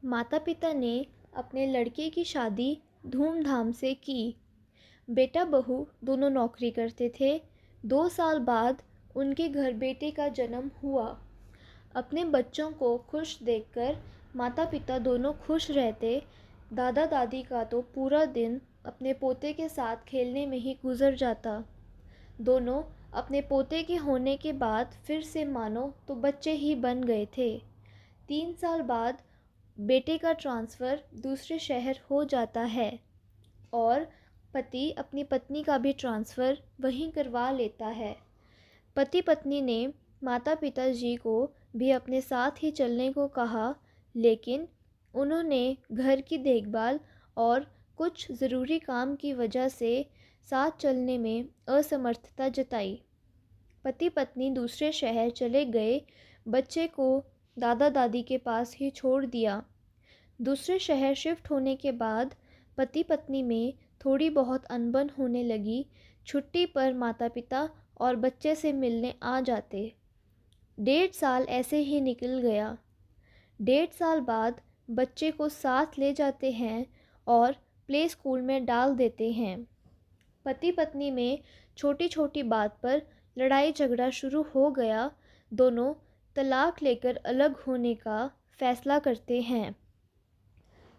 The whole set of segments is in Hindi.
माता पिता ने अपने लड़के की शादी धूमधाम से की। बेटा बहू दोनों नौकरी करते थे। 2 साल बाद उनके घर बेटे का जन्म हुआ। अपने बच्चों को खुश देखकर माता पिता दोनों खुश रहते। दादा दादी का तो पूरा दिन अपने पोते के साथ खेलने में ही गुजर जाता। दोनों अपने पोते के होने के बाद फिर से मानो तो बच्चे ही बन गए थे। 3 साल बाद बेटे का ट्रांसफ़र दूसरे शहर हो जाता है और पति अपनी पत्नी का भी ट्रांसफ़र वहीं करवा लेता है। पति पत्नी ने माता पिता जी को भी अपने साथ ही चलने को कहा, लेकिन उन्होंने घर की देखभाल और कुछ ज़रूरी काम की वजह से साथ चलने में असमर्थता जताई। पति पत्नी दूसरे शहर चले गए। बच्चे को दादा दादी के पास ही छोड़ दिया। दूसरे शहर शिफ्ट होने के बाद पति पत्नी में थोड़ी बहुत अनबन होने लगी। छुट्टी पर माता पिता और बच्चे से मिलने आ जाते। 1.5 साल ऐसे ही निकल गया। 1.5 साल बाद बच्चे को साथ ले जाते हैं और प्ले स्कूल में डाल देते हैं। पति पत्नी में छोटी छोटी बात पर लड़ाई झगड़ा शुरू हो गया। दोनों तलाक लेकर अलग होने का फैसला करते हैं।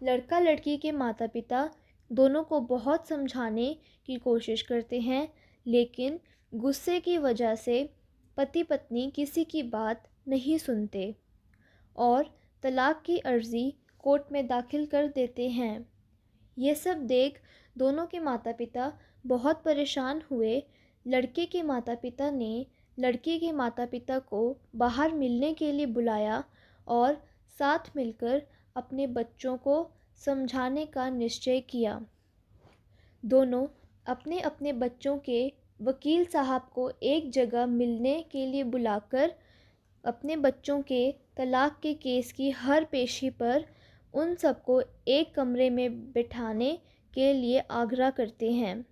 लड़का लड़की के माता पिता दोनों को बहुत समझाने की कोशिश करते हैं, लेकिन गुस्से की वजह से पति पत्नी किसी की बात नहीं सुनते और तलाक की अर्ज़ी कोर्ट में दाखिल कर देते हैं। ये सब देख दोनों के माता पिता बहुत परेशान हुए। लड़के के माता पिता ने लड़की के माता पिता को बाहर मिलने के लिए बुलाया और साथ मिलकर अपने बच्चों को समझाने का निश्चय किया। दोनों अपने अपने बच्चों के वकील साहब को एक जगह मिलने के लिए बुलाकर अपने बच्चों के तलाक के केस की हर पेशी पर उन सबको एक कमरे में बिठाने के लिए आग्रह करते हैं।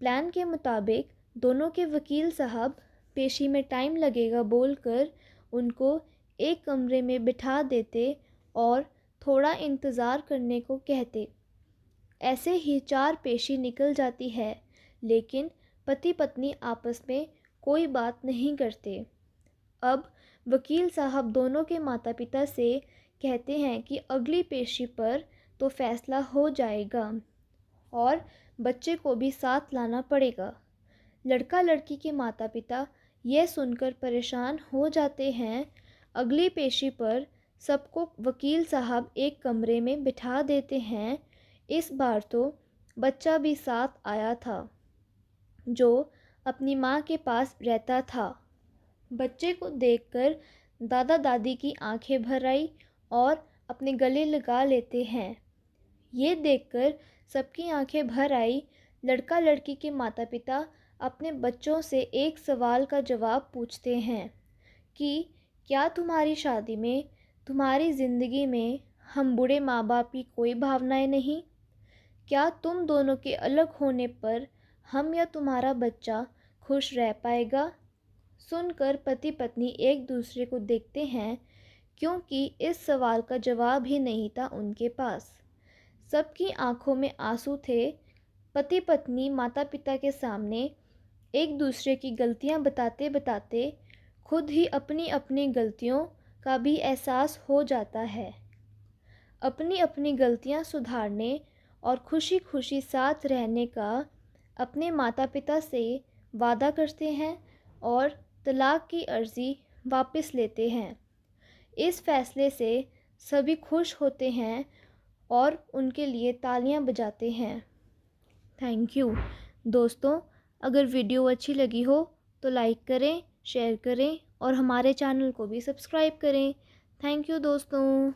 प्लान के मुताबिक दोनों के वकील साहब पेशी में टाइम लगेगा बोलकर उनको एक कमरे में बिठा देते और थोड़ा इंतज़ार करने को कहते। ऐसे ही 4 पेशी निकल जाती है, लेकिन पति पत्नी आपस में कोई बात नहीं करते। अब वकील साहब दोनों के माता पिता से कहते हैं कि अगली पेशी पर तो फैसला हो जाएगा और बच्चे को भी साथ लाना पड़ेगा। लड़का लड़की के माता पिता यह सुनकर परेशान हो जाते हैं। अगली पेशी पर सबको वकील साहब एक कमरे में बिठा देते हैं। इस बार तो बच्चा भी साथ आया था, जो अपनी माँ के पास रहता था। बच्चे को देखकर दादा दादी की आंखें भर आई और अपने गले लगा लेते हैं। ये देखकर सबकी आंखें भर आई। लड़का लड़की के माता पिता अपने बच्चों से एक सवाल का जवाब पूछते हैं कि क्या तुम्हारी शादी में, तुम्हारी ज़िंदगी में हम बूढ़े माँ बाप की कोई भावनाएं नहीं? क्या तुम दोनों के अलग होने पर हम या तुम्हारा बच्चा खुश रह पाएगा? सुनकर पति पत्नी एक दूसरे को देखते हैं, क्योंकि इस सवाल का जवाब ही नहीं था उनके पास। सबकी आंखों में आंसू थे। पति पत्नी माता पिता के सामने एक दूसरे की गलतियां बताते बताते खुद ही अपनी अपनी गलतियों का भी एहसास हो जाता है। अपनी अपनी गलतियां सुधारने और खुशी खुशी साथ रहने का अपने माता पिता से वादा करते हैं और तलाक की अर्ज़ी वापस लेते हैं। इस फैसले से सभी खुश होते हैं और उनके लिए तालियां बजाते हैं। थैंक यू दोस्तों। अगर वीडियो अच्छी लगी हो तो लाइक करें, शेयर करें और हमारे चैनल को भी सब्सक्राइब करें। थैंक यू दोस्तों।